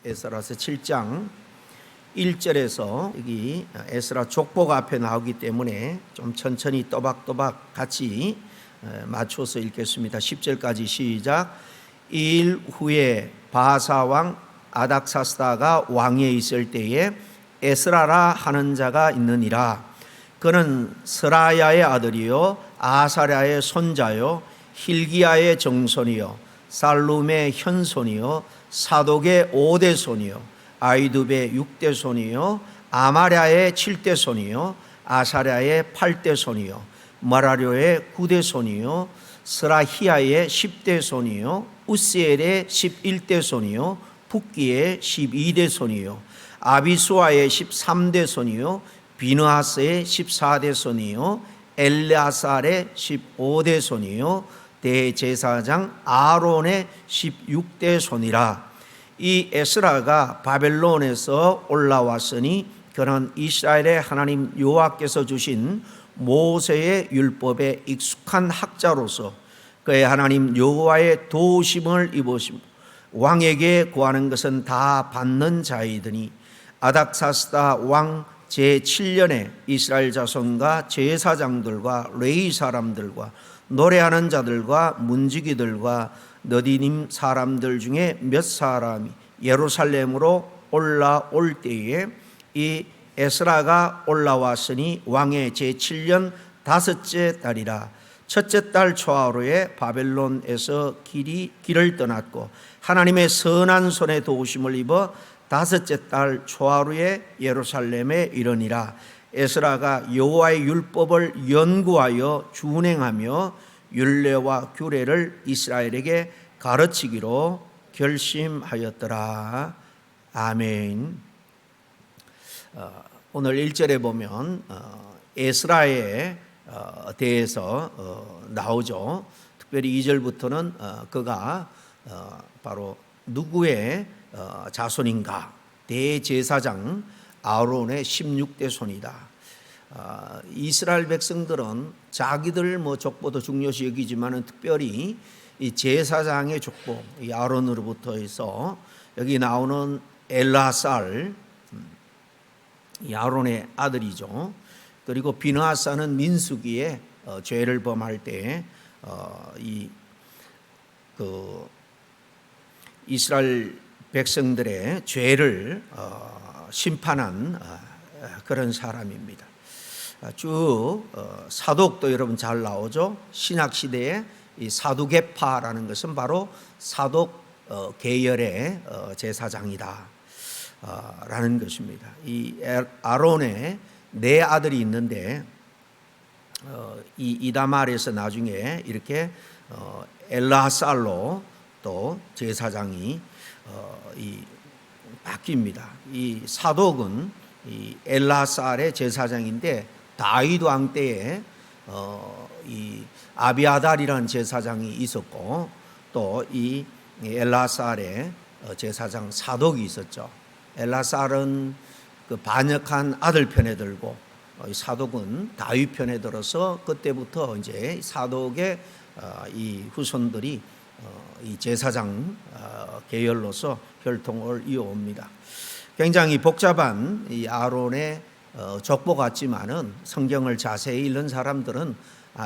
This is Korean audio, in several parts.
에스라서 7장 1절에서 여기 에스라 족보가 앞에 나오기 때문에 좀 천천히 또박또박 같이 맞춰서 읽겠습니다. 10절까지 시작. 2일 후에 바하사 왕 아닥사스다가 왕위에 있을 때에 에스라라 하는 자가 있느니라. 그는 스라야의 아들이요 아사랴의 손자요 힐기야의 정손이요 살룸의 현손이요 사독의 5대 손이요 아이두베의 6대 손이요 아마랴의 7대 손이요 아사랴의 8대 손이요 머라료의 9대 손이요 스라히야의 10대 손이요 우스엘의 11대 손이요 붓기의 12대 손이요 아비수아의 13대 손이요 비느하스의 14대 손이요 엘레아살의 15대 손이요 대제사장 아론의 16대 손이라. 이 에스라가 바벨론에서 올라왔으니 그는 이스라엘의 하나님 여호와께서 주신 모세의 율법에 익숙한 학자로서 그의 하나님 여호와의 도우심을 입으시고 왕에게 구하는 것은 다 받는 자이더니 아닥사스다 왕 제7년에 이스라엘 자손과 제사장들과 레위 사람들과 노래하는 자들과 문지기들과 너디님 사람들 중에 몇 사람이 예루살렘으로 올라올 때에 이 에스라가 올라왔으니 왕의 제7년 다섯째 달이라. 첫째 달 초하루에 바벨론에서 길을 떠났고 하나님의 선한 손에 도우심을 입어 다섯째 달 초하루에 예루살렘에 이르니라. 에스라가 여호와의 율법을 연구하여 준행하며 율례와 규례를 이스라엘에게 가르치기로 결심하였더라. 아멘. 오늘 1절에 보면 에스라에 대해서 나오죠. 특별히 2절부터는 그가 바로 누구의 자손인가? 대제사장 아론의 16대 손이다. 이스라엘 백성들은 자기들 족보도 중요시 여기지만은 특별히 이 제사장의 족보, 이 아론으로부터 해서 여기 나오는 엘라살, 이 아론의 아들이죠. 그리고 비느하사는 민수기에 죄를 범할 때 이스라엘 백성들의 죄를 심판한 그런 사람입니다. 쭉 사독도 여러분 잘 나오죠. 신약 시대에 이 사두개파라는 것은 바로 사독 계열의 제사장이다 라는 것입니다. 이 아론의 네 아들이 있는데 이 이다말에서 나중에 이렇게 엘라살로 또 제사장이 바뀝니다. 이 사독은 이 엘라살의 제사장인데 다윗 왕 때에 이 아비아달이라는 제사장이 있었고 또 이 엘라살의 제사장 사독이 있었죠. 엘라살은 그 반역한 아들 편에 들고 사독은 다윗 편에 들어서 그때부터 이제 사독의 이 후손들이 이 제사장 계열로서 혈통을 이어옵니다. 굉장히 복잡한 이 아론의 족보 같지만은 성경을 자세히 읽는 사람들은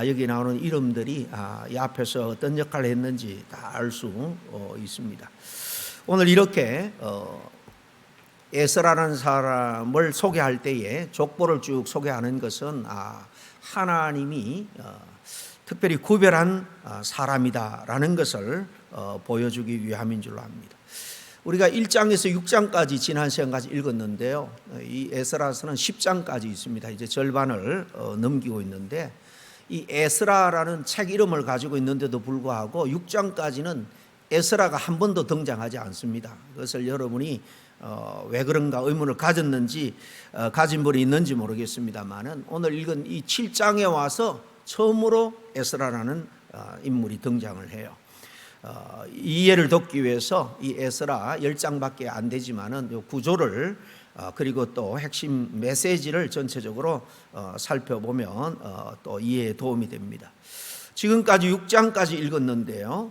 여기 나오는 이름들이 이 앞에서 어떤 역할을 했는지 다 알 수 있습니다. 오늘 이렇게 에스라라는 사람을 소개할 때에 족보를 쭉 소개하는 것은 하나님이 특별히 구별한 사람이다라는 것을 보여주기 위함인 줄로 압니다. 우리가 1장에서 6장까지 지난 시간까지 읽었는데요. 이 에스라서는 10장까지 있습니다. 이제 절반을 넘기고 있는데 이 에스라라는 책 이름을 가지고 있는데도 불구하고 6장까지는 에스라가 한 번도 등장하지 않습니다. 그것을 여러분이 왜 그런가 의문을 가졌는지 가진 분이 있는지 모르겠습니다만은 오늘 읽은 이 7장에 와서 처음으로 에스라라는 인물이 등장을 해요. 이해를 돕기 위해서 이 에스라 10장밖에 안 되지만은 이 구조를 그리고 또 핵심 메시지를 전체적으로 살펴보면 또 이해에 도움이 됩니다. 지금까지 6장까지 읽었는데요.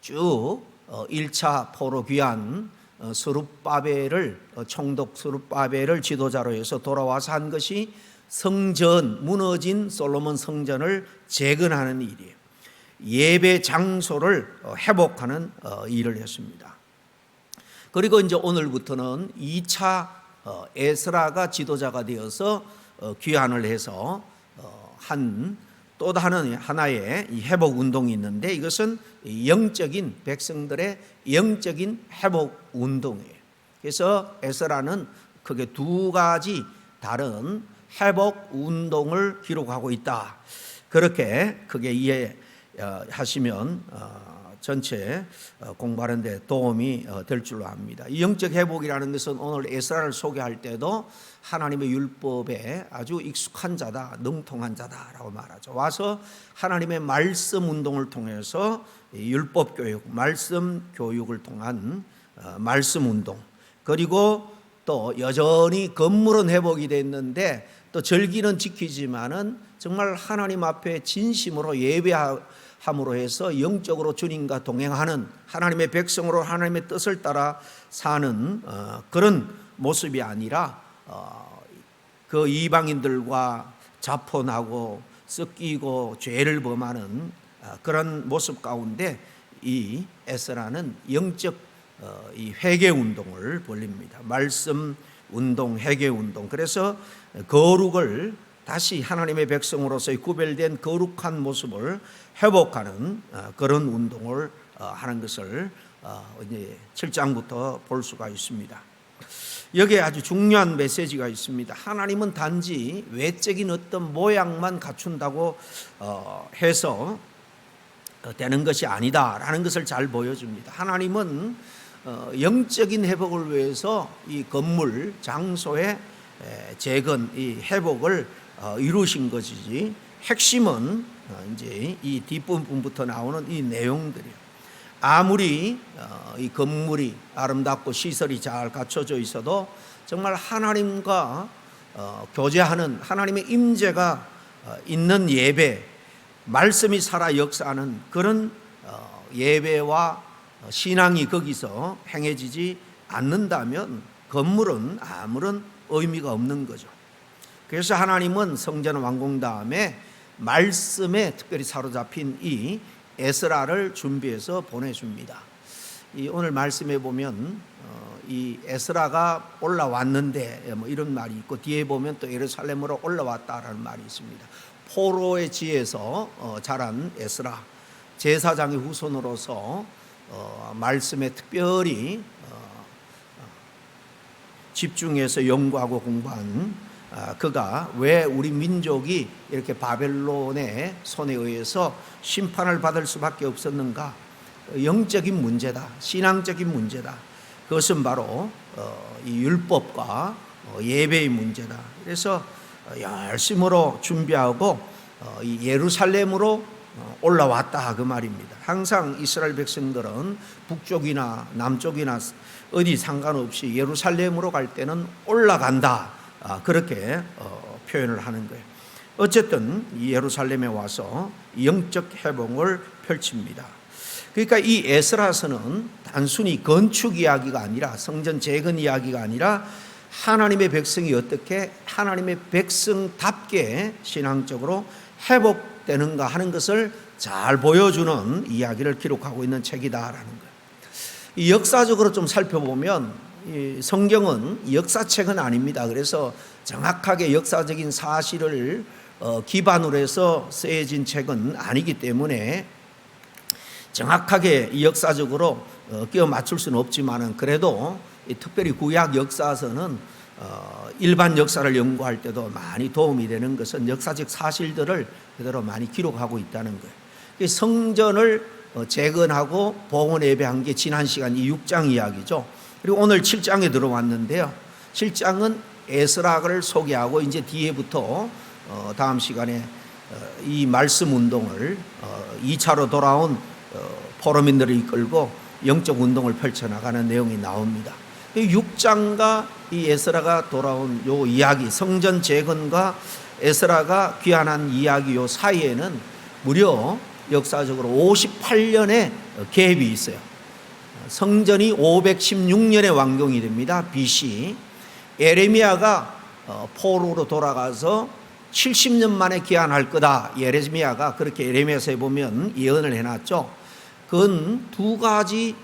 쭉 1차 포로 귀환 총독 스룹바벨을 지도자로 해서 돌아와서 한 것이 성전, 무너진 솔로몬 성전을 재건하는 일이에요. 예배 장소를 회복하는 일을 했습니다. 그리고 이제 오늘부터는 2차 에스라가 지도자가 되어서 귀환을 해서 한 또 하나의 회복 운동이 있는데, 이것은 영적인 백성들의 영적인 회복 운동이에요. 그래서 에스라는 크게 두 가지 다른 회복 운동을 기록하고 있다. 그렇게 크게 이해하시면 전체 공부하는 데 도움이 될 줄로 압니다. 이 영적 회복이라는 것은 오늘 에스라를 소개할 때도 하나님의 율법에 아주 익숙한 자다, 능통한 자다라고 말하죠. 와서 하나님의 말씀 운동을 통해서 율법 교육, 말씀 교육을 통한 말씀 운동, 그리고 또 여전히 건물은 회복이 됐는데 또 절기는 지키지만은 정말 하나님 앞에 진심으로 예배함으로 해서 영적으로 주님과 동행하는 하나님의 백성으로 하나님의 뜻을 따라 사는 그런 모습이 아니라 그 이방인들과 자폰하고 섞이고 죄를 범하는 그런 모습 가운데 이 에스라는 영적 이 회개 운동을 벌립니다. 말씀 운동, 회개 운동. 그래서 거룩을 다시 하나님의 백성으로서의 구별된 거룩한 모습을 회복하는 그런 운동을 하는 것을 이제 7장부터 볼 수가 있습니다. 여기에 아주 중요한 메시지가 있습니다. 하나님은 단지 외적인 어떤 모양만 갖춘다고 해서 되는 것이 아니다라는 것을 잘 보여줍니다. 하나님은 영적인 회복을 위해서 이 건물, 장소의 재건, 이 회복을 이루신 것이지, 핵심은 이제 이 뒷부분부터 나오는 이 내용들이에요. 아무리 이 건물이 아름답고 시설이 잘 갖춰져 있어도 정말 하나님과 교제하는 하나님의 임재가 있는 예배, 말씀이 살아 역사하는 그런 예배와 신앙이 거기서 행해지지 않는다면 건물은 아무런 의미가 없는 거죠. 그래서 하나님은 성전 완공 다음에 말씀에 특별히 사로잡힌 이 에스라를 준비해서 보내줍니다. 이 오늘 말씀에 보면 이 에스라가 올라왔는데 뭐 이런 말이 있고, 뒤에 보면 또 예루살렘으로 올라왔다라는 말이 있습니다. 포로의 지에서 자란 에스라, 제사장의 후손으로서 말씀에 특별히 집중해서 연구하고 공부한 그가 왜 우리 민족이 이렇게 바벨론의 손에 의해서 심판을 받을 수밖에 없었는가? 영적인 문제다, 신앙적인 문제다. 그것은 바로 이 율법과 예배의 문제다. 그래서 열심으로 준비하고 이 예루살렘으로 올라왔다 그 말입니다. 항상 이스라엘 백성들은 북쪽이나 남쪽이나 어디 상관없이 예루살렘으로 갈 때는 올라간다, 그렇게 표현을 하는 거예요. 어쨌든 이 예루살렘에 와서 영적 회복을 펼칩니다. 그러니까 이 에스라서는 단순히 건축 이야기가 아니라, 성전 재건 이야기가 아니라 하나님의 백성이 어떻게 하나님의 백성답게 신앙적으로 회복되는가 하는 것을 잘 보여주는 이야기를 기록하고 있는 책이다라는 거예요. 이 역사적으로 좀 살펴보면 이 성경은 역사책은 아닙니다. 그래서 정확하게 역사적인 사실을 기반으로 해서 쓰여진 책은 아니기 때문에 정확하게 이 역사적으로 끼워 맞출 수는 없지만은, 그래도 특별히 구약 역사서는 일반 역사를 연구할 때도 많이 도움이 되는 것은 역사적 사실들을 그대로 많이 기록하고 있다는 거예요. 성전을 재건하고 봉헌 예배한 게 지난 시간 이 6장 이야기죠. 그리고 오늘 7장에 들어왔는데요. 7장은 에스라를 소개하고 이제 뒤에부터 다음 시간에 이 말씀 운동을 2차로 돌아온 포로민들을 이끌고 영적 운동을 펼쳐나가는 내용이 나옵니다. 6장과 이 에스라가 돌아온 요 이야기, 성전 재건과 에스라가 귀환한 이야기 요 사이에는 무려 역사적으로 58년의 갭이 있어요. 성전이 516년에 완공이 됩니다. BC. 예레미야가 포로로 돌아가서 70년 만에 귀환할 거다. 예레미야가 그렇게 예레미야서에 보면 예언을 해놨죠. 그건 두 가지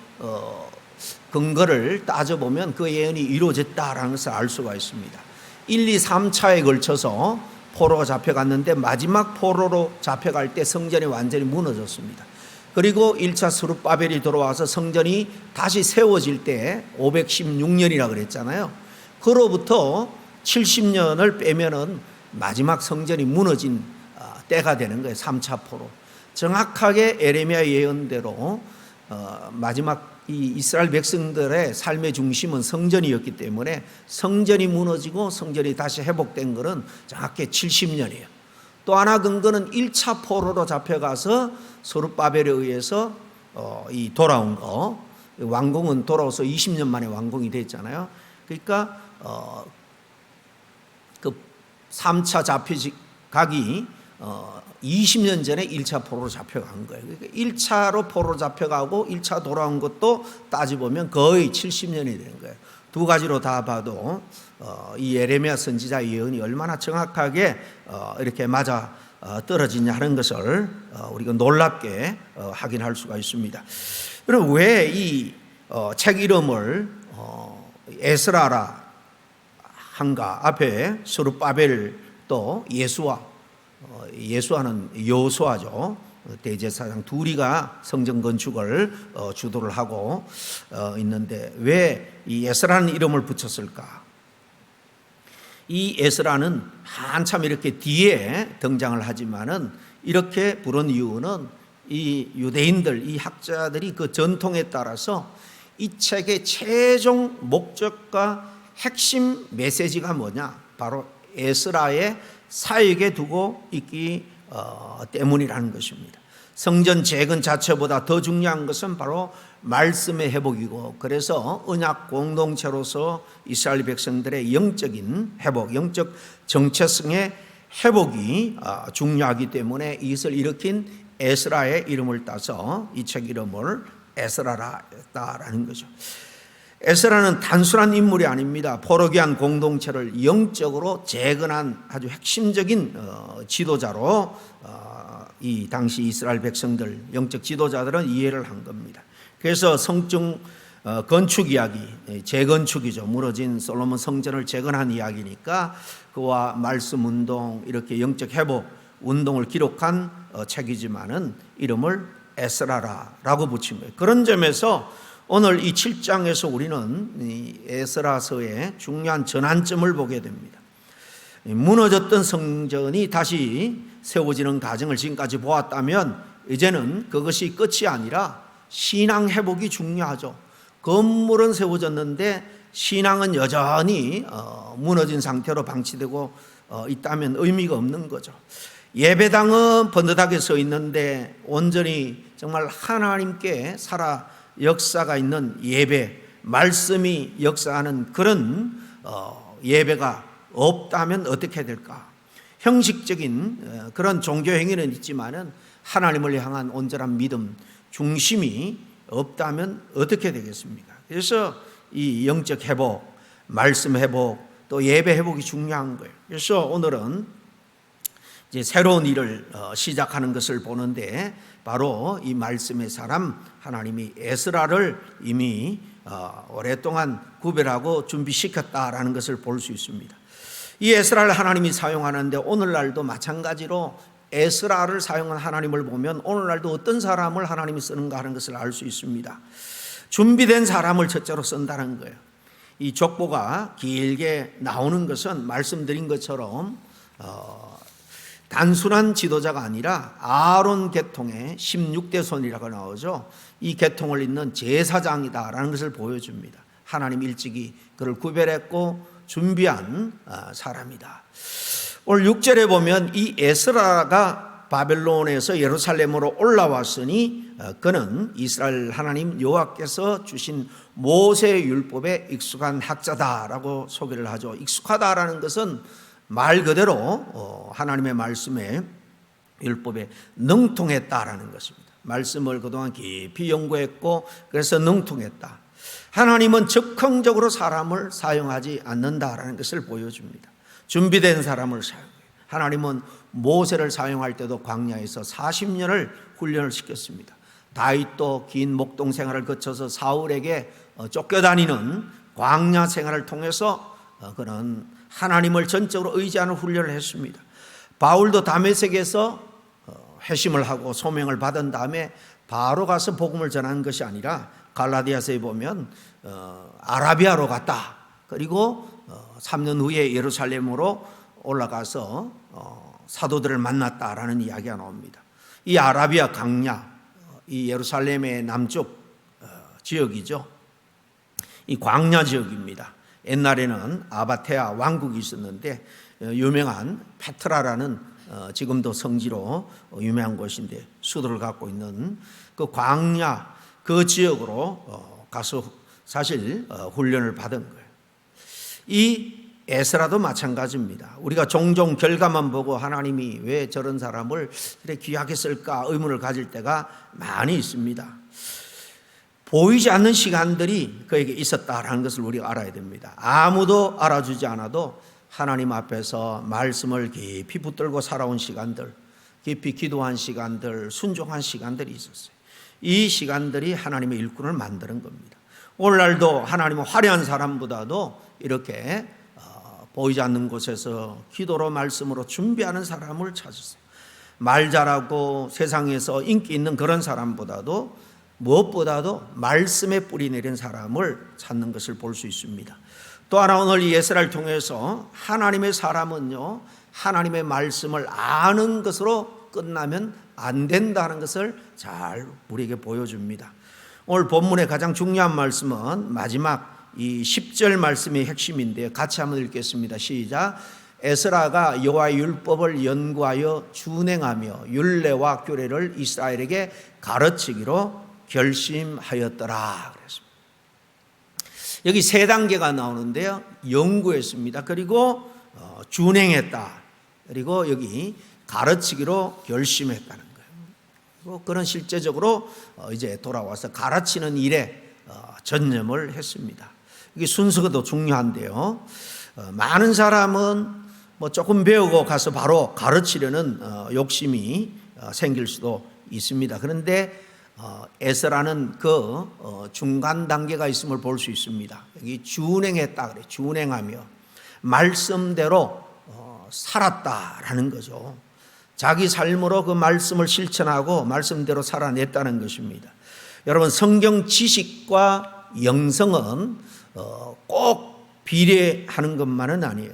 근거를 따져보면 그 예언이 이루어졌다라는 것을 알 수가 있습니다. 1, 2, 3차에 걸쳐서 포로가 잡혀갔는데 마지막 포로로 잡혀갈 때 성전이 완전히 무너졌습니다. 그리고 1차 스룹바벨이 들어와서 성전이 다시 세워질 때 516년이라 그랬잖아요. 그로부터 70년을 빼면은 마지막 성전이 무너진 때가 되는 거예요. 3차 포로. 정확하게 에레미야 예언대로 마지막 이 이스라엘 백성들의 삶의 중심은 성전이었기 때문에 성전이 무너지고 성전이 다시 회복된 것은 정확히 70년이에요. 또 하나 근거는 1차 포로로 잡혀가서 스룹바벨에 의해서 이 돌아온 거, 완공은 돌아와서 20년 만에 완공이 됐잖아요. 그러니까 그 3차 잡혀가기 20년 전에 1차 포로로 잡혀간 거예요. 그러니까 1차로 포로로 잡혀가고 1차 돌아온 것도 따져보면 거의 70년이 되는 거예요. 두 가지로 다 봐도 이 예레미야 선지자 예언이 얼마나 정확하게 이렇게 맞아 떨어지냐 하는 것을 우리가 놀랍게 확인할 수가 있습니다. 그럼 왜 이 책 이름을 에스라라 한가? 앞에 스룹바벨 또 예수아는 여호수아죠. 대제사장 둘이가 성전 건축을 주도를 하고 있는데 왜 이 에스라는 이름을 붙였을까? 이 에스라는 한참 이렇게 뒤에 등장을 하지만은 이렇게 부른 이유는 이 유대인들, 이 학자들이 그 전통에 따라서 이 책의 최종 목적과 핵심 메시지가 뭐냐? 바로 에스라의 사역에 두고 있기 때문이라는 것입니다. 성전 재건 자체보다 더 중요한 것은 바로 말씀의 회복이고, 그래서 언약 공동체로서 이스라엘 백성들의 영적인 회복, 영적 정체성의 회복이 중요하기 때문에 이것을 일으킨 에스라의 이름을 따서 이 책 이름을 에스라라 했다라는 거죠. 에스라는 단순한 인물이 아닙니다. 포로기한 공동체를 영적으로 재건한 아주 핵심적인 지도자로 이 당시 이스라엘 백성들, 영적 지도자들은 이해를 한 겁니다. 그래서 성중 건축 이야기, 재건축이죠. 무너진 솔로몬 성전을 재건한 이야기니까 그와 말씀 운동, 이렇게 영적 회복 운동을 기록한 책이지만은 이름을 에스라라고 붙인 거예요. 그런 점에서 오늘 이 7장에서 우리는 이 에스라서의 중요한 전환점을 보게 됩니다. 무너졌던 성전이 다시 세워지는 과정을 지금까지 보았다면 이제는 그것이 끝이 아니라 신앙 회복이 중요하죠. 건물은 세워졌는데 신앙은 여전히 무너진 상태로 방치되고 있다면 의미가 없는 거죠. 예배당은 번듯하게 서 있는데 온전히 정말 하나님께 살아 역사가 있는 예배, 말씀이 역사하는 그런 예배가 없다면 어떻게 될까? 형식적인 그런 종교 행위는 있지만은 하나님을 향한 온전한 믿음, 중심이 없다면 어떻게 되겠습니까? 그래서 이 영적 회복, 말씀 회복, 또 예배 회복이 중요한 거예요. 그래서 오늘은 이제 새로운 일을 시작하는 것을 보는데 바로 이 말씀의 사람 하나님이 에스라를 이미 오랫동안 구별하고 준비시켰다라는 것을 볼 수 있습니다. 이 에스라를 하나님이 사용하는데 오늘날도 마찬가지로 에스라를 사용한 하나님을 보면 오늘날도 어떤 사람을 하나님이 쓰는가 하는 것을 알 수 있습니다. 준비된 사람을 첫째로 쓴다는 거예요. 이 족보가 길게 나오는 것은 말씀드린 것처럼 단순한 지도자가 아니라 아론 계통의 16대 손이라고 나오죠. 이 계통을 잇는 제사장이다라는 것을 보여줍니다. 하나님 일찍이 그를 구별했고 준비한 사람이다. 오늘 6절에 보면 이 에스라가 바벨론에서 예루살렘으로 올라왔으니 그는 이스라엘 하나님 여호와께서 주신 모세의 율법에 익숙한 학자다라고 소개를 하죠. 익숙하다라는 것은 말 그대로 하나님의 말씀에 율법에 능통했다라는 것입니다. 말씀을 그동안 깊이 연구했고 그래서 능통했다. 하나님은 즉흥적으로 사람을 사용하지 않는다라는 것을 보여줍니다. 준비된 사람을 사용해요. 하나님은 모세를 사용할 때도 광야에서 40년을 훈련을 시켰습니다. 다윗도 긴 목동 생활을 거쳐서 사울에게 쫓겨다니는 광야 생활을 통해서 그는 하나님을 전적으로 의지하는 훈련을 했습니다. 바울도 다메섹에서 회심을 하고 소명을 받은 다음에 바로 가서 복음을 전하는 것이 아니라 갈라디아서에 보면 아라비아로 갔다. 그리고 3년 후에 예루살렘으로 올라가서 사도들을 만났다라는 이야기가 나옵니다. 이 아라비아 강야, 이 예루살렘의 남쪽 지역이죠. 이 광야 지역입니다. 옛날에는 아바테아 왕국이 있었는데 유명한 페트라라는 지금도 성지로 유명한 곳인데 수도를 갖고 있는 그 광야 그 지역으로 가서 사실 훈련을 받은 거예요. 이 에스라도 마찬가지입니다. 우리가 종종 결과만 보고 하나님이 왜 저런 사람을 이렇게 귀하게 쓸까 의문을 가질 때가 많이 있습니다. 보이지 않는 시간들이 그에게 있었다라는 것을 우리가 알아야 됩니다. 아무도 알아주지 않아도 하나님 앞에서 말씀을 깊이 붙들고 살아온 시간들, 깊이 기도한 시간들, 순종한 시간들이 있었어요. 이 시간들이 하나님의 일꾼을 만드는 겁니다. 오늘날도 하나님은 화려한 사람보다도 이렇게 보이지 않는 곳에서 기도로 말씀으로 준비하는 사람을 찾으세요. 말 잘하고 세상에서 인기 있는 그런 사람보다도 무엇보다도 말씀에 뿌리 내린 사람을 찾는 것을 볼 수 있습니다. 또 하나 오늘 이 예스라를 통해서 하나님의 사람은요, 하나님의 말씀을 아는 것으로 끝나면 안 된다는 것을 잘 우리에게 보여줍니다. 오늘 본문의 가장 중요한 말씀은 마지막 이 10절 말씀의 핵심인데 같이 한번 읽겠습니다. 시작. 에스라가 여호와의 율법을 연구하여 준행하며 율례와 규례를 이스라엘에게 가르치기로 결심하였더라 그랬습니다. 여기 세 단계가 나오는데요. 연구했습니다. 그리고 준행했다. 그리고 여기 가르치기로 결심했다는 거예요. 그는 실제적으로 이제 돌아와서 가르치는 일에 전념을 했습니다. 이게 순서가 더 중요한데요. 많은 사람은 뭐 조금 배우고 가서 바로 가르치려는 욕심이 생길 수도 있습니다. 그런데 에스라는 그 중간 단계가 있음을 볼 수 있습니다. 여기 준행했다 그래. 준행하며 말씀대로 살았다라는 거죠. 자기 삶으로 그 말씀을 실천하고 말씀대로 살아냈다는 것입니다. 여러분, 성경 지식과 영성은 꼭 비례하는 것만은 아니에요.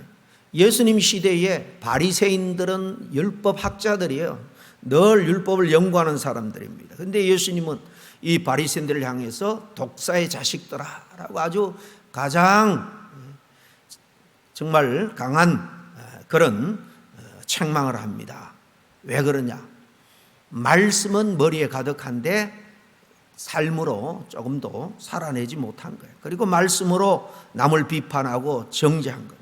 예수님 시대에 바리새인들은 율법 학자들이에요. 늘 율법을 연구하는 사람들입니다. 그런데 예수님은 이 바리새인들을 향해서 독사의 자식들아라고 아주 가장 정말 강한 그런 책망을 합니다. 왜 그러냐? 말씀은 머리에 가득한데 삶으로 조금도 살아내지 못한 거예요. 그리고 말씀으로 남을 비판하고 정죄한 거예요.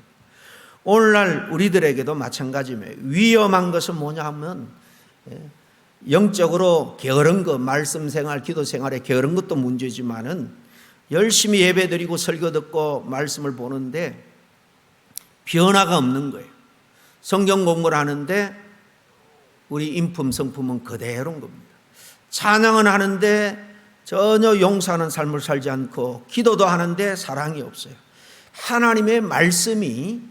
오늘날 우리들에게도 마찬가지입니다. 위험한 것은 뭐냐 하면 영적으로 게으른 것, 말씀 생활, 기도 생활에 게으른 것도 문제지만은 열심히 예배드리고 설교 듣고 말씀을 보는데 변화가 없는 거예요. 성경 공부를 하는데 우리 인품, 성품은 그대로인 겁니다. 찬양은 하는데 전혀 용서하는 삶을 살지 않고 기도도 하는데 사랑이 없어요. 하나님의 말씀이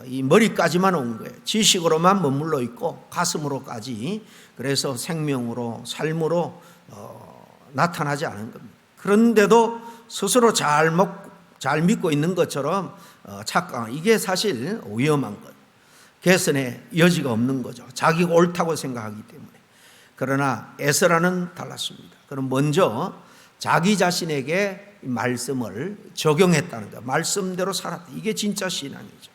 이 머리까지만 온 거예요. 지식으로만 머물러 있고 가슴으로까지, 그래서 생명으로 삶으로 나타나지 않은 겁니다. 그런데도 스스로 잘 믿고 있는 것처럼 착각하는, 이게 사실 위험한 거예요. 개선의 여지가 없는 거죠. 자기가 옳다고 생각하기 때문에. 그러나 에스라는 달랐습니다. 그럼 먼저 자기 자신에게 말씀을 적용했다는 것, 말씀대로 살았다. 이게 진짜 신앙이죠.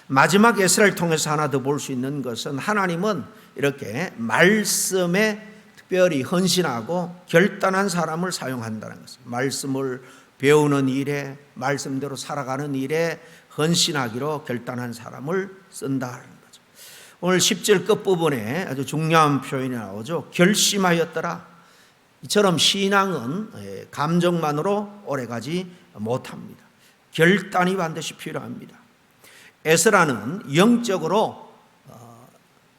마지막 에스라를 통해서 하나 더 볼 수 있는 것은 하나님은 이렇게 말씀에 특별히 헌신하고 결단한 사람을 사용한다는 것입니다. 말씀을 배우는 일에, 말씀대로 살아가는 일에 헌신하기로 결단한 사람을 쓴다는 거죠. 오늘 10절 끝부분에 아주 중요한 표현이 나오죠. 결심하였더라. 이처럼 신앙은 감정만으로 오래가지 못합니다. 결단이 반드시 필요합니다. 에스라는 영적으로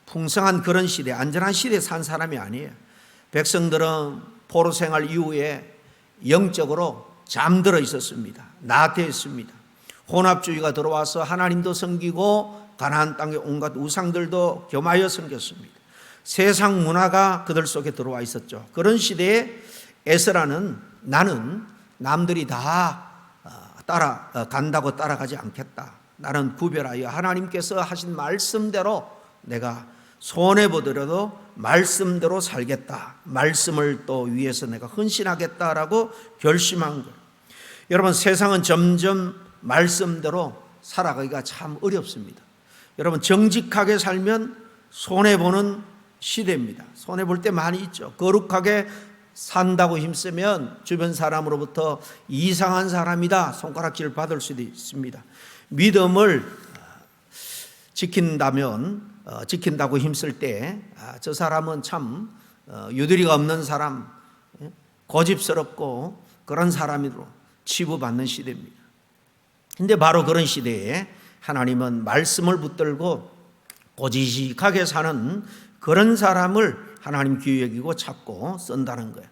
풍성한 그런 시대, 안전한 시대에 산 사람이 아니에요. 백성들은 포로 생활 이후에 영적으로 잠들어 있었습니다. 나태했습니다. 혼합주의가 들어와서 하나님도 섬기고 가나안 땅의 온갖 우상들도 겸하여 섬겼습니다. 세상 문화가 그들 속에 들어와 있었죠. 그런 시대에 에스라는 나는 남들이 다 따라간다고 따라가지 않겠다. 나는 구별하여 하나님께서 하신 말씀대로 내가 손해보더라도 말씀대로 살겠다. 말씀을 또 위해서 내가 헌신하겠다라고 결심한 거예요. 여러분, 세상은 점점 말씀대로 살아가기가 참 어렵습니다. 여러분, 정직하게 살면 손해보는 시대입니다. 손해볼 때 많이 있죠. 거룩하게 산다고 힘쓰면 주변 사람으로부터 이상한 사람이다 손가락질 받을 수도 있습니다. 믿음을 지킨다고 힘쓸 때 저 사람은 참 유두리가 없는 사람, 고집스럽고 그런 사람으로 치부받는 시대입니다. 근데 바로 그런 시대에 하나님은 말씀을 붙들고 고지식하게 사는 그런 사람을 하나님 귀히 여기고 찾고 쓴다는 거예요.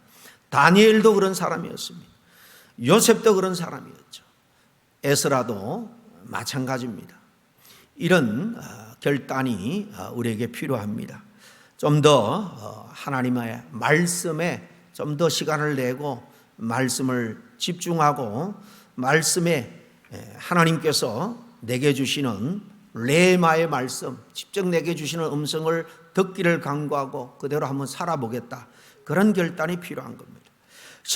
다니엘도 그런 사람이었습니다. 요셉도 그런 사람이었죠. 에스라도 마찬가지입니다. 이런 결단이 우리에게 필요합니다. 좀 더 하나님의 말씀에 좀 더 시간을 내고 말씀을 집중하고 말씀에 하나님께서 내게 주시는 레마의 말씀, 직접 내게 주시는 음성을 듣기를 간구하고 그대로 한번 살아보겠다. 그런 결단이 필요한 겁니다.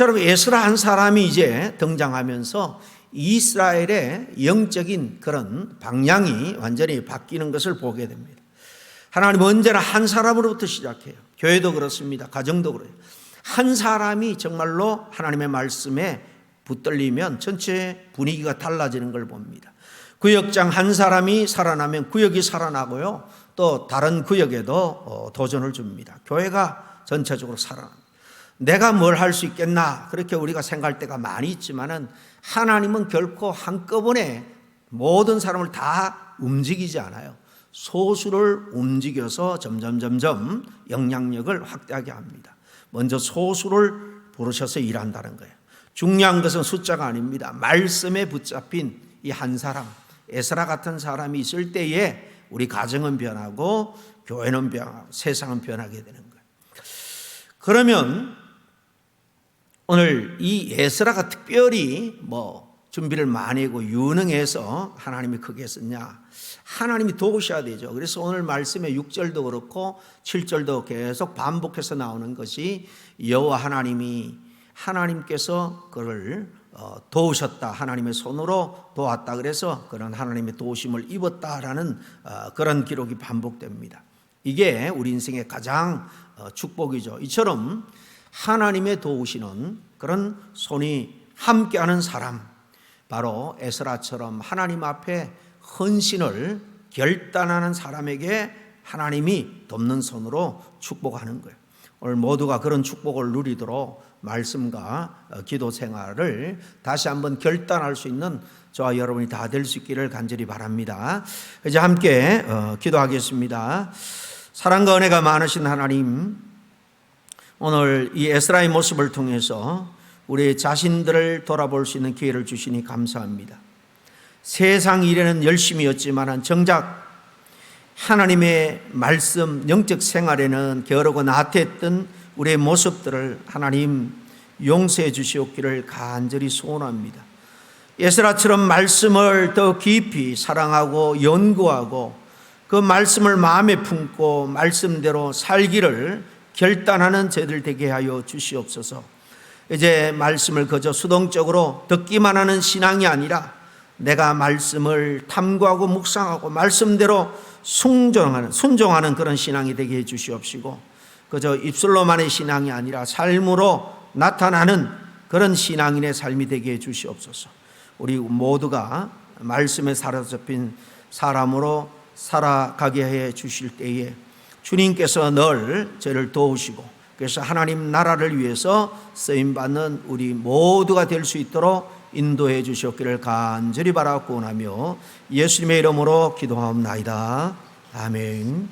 여러분, 에스라 한 사람이 이제 등장하면서 이스라엘의 영적인 그런 방향이 완전히 바뀌는 것을 보게 됩니다. 하나님은 언제나 한 사람으로부터 시작해요. 교회도 그렇습니다. 가정도 그래요. 한 사람이 정말로 하나님의 말씀에 붙들리면 전체 분위기가 달라지는 걸 봅니다. 구역장 한 사람이 살아나면 구역이 살아나고요. 또 다른 구역에도 도전을 줍니다. 교회가 전체적으로 살아납니다. 내가 뭘 할 수 있겠나 그렇게 우리가 생각할 때가 많이 있지만은 하나님은 결코 한꺼번에 모든 사람을 다 움직이지 않아요. 소수를 움직여서 점점 영향력을 확대하게 합니다. 먼저 소수를 부르셔서 일한다는 거예요. 중요한 것은 숫자가 아닙니다. 말씀에 붙잡힌 이 한 사람, 에스라 같은 사람이 있을 때에 우리 가정은 변하고 교회는 변하고 세상은 변하게 되는 거예요. 그러면 오늘 이 에스라가 특별히 준비를 많이 하고 유능해서 하나님이 크게 했었냐? 하나님이 도우셔야 되죠. 그래서 오늘 말씀의 6절도 그렇고 7절도 계속 반복해서 나오는 것이 여호와 하나님께서 그를 도우셨다. 하나님의 손으로 도왔다. 그래서 그런 하나님의 도우심을 입었다라는 그런 기록이 반복됩니다. 이게 우리 인생의 가장 축복이죠. 이처럼 하나님의 도우시는 그런 손이 함께하는 사람, 바로 에스라처럼 하나님 앞에 헌신을 결단하는 사람에게 하나님이 돕는 손으로 축복하는 거예요. 오늘 모두가 그런 축복을 누리도록 말씀과 기도 생활을 다시 한번 결단할 수 있는 저와 여러분이 다 될 수 있기를 간절히 바랍니다. 이제 함께 기도하겠습니다. 사랑과 은혜가 많으신 하나님, 오늘 이 에스라의 모습을 통해서 우리 자신들을 돌아볼 수 있는 기회를 주시니 감사합니다. 세상 일에는 열심이었지만 정작 하나님의 말씀, 영적 생활에는 게으르고 나태했던 우리의 모습들을 하나님 용서해 주시옵기를 간절히 소원합니다. 에스라처럼 말씀을 더 깊이 사랑하고 연구하고 그 말씀을 마음에 품고 말씀대로 살기를 결단하는 저희들 되게 하여 주시옵소서. 이제 말씀을 그저 수동적으로 듣기만 하는 신앙이 아니라 내가 말씀을 탐구하고 묵상하고 말씀대로 순종하는 그런 신앙이 되게 해 주시옵시고, 그저 입술로만의 신앙이 아니라 삶으로 나타나는 그런 신앙인의 삶이 되게 해 주시옵소서. 우리 모두가 말씀에 사로잡힌 사람으로 살아가게 해 주실 때에 주님께서 늘 저를 도우시고 그래서 하나님 나라를 위해서 쓰임받는 우리 모두가 될 수 있도록 인도해 주시옵기를 간절히 바라고 원하며 예수님의 이름으로 기도하옵나이다. 아멘.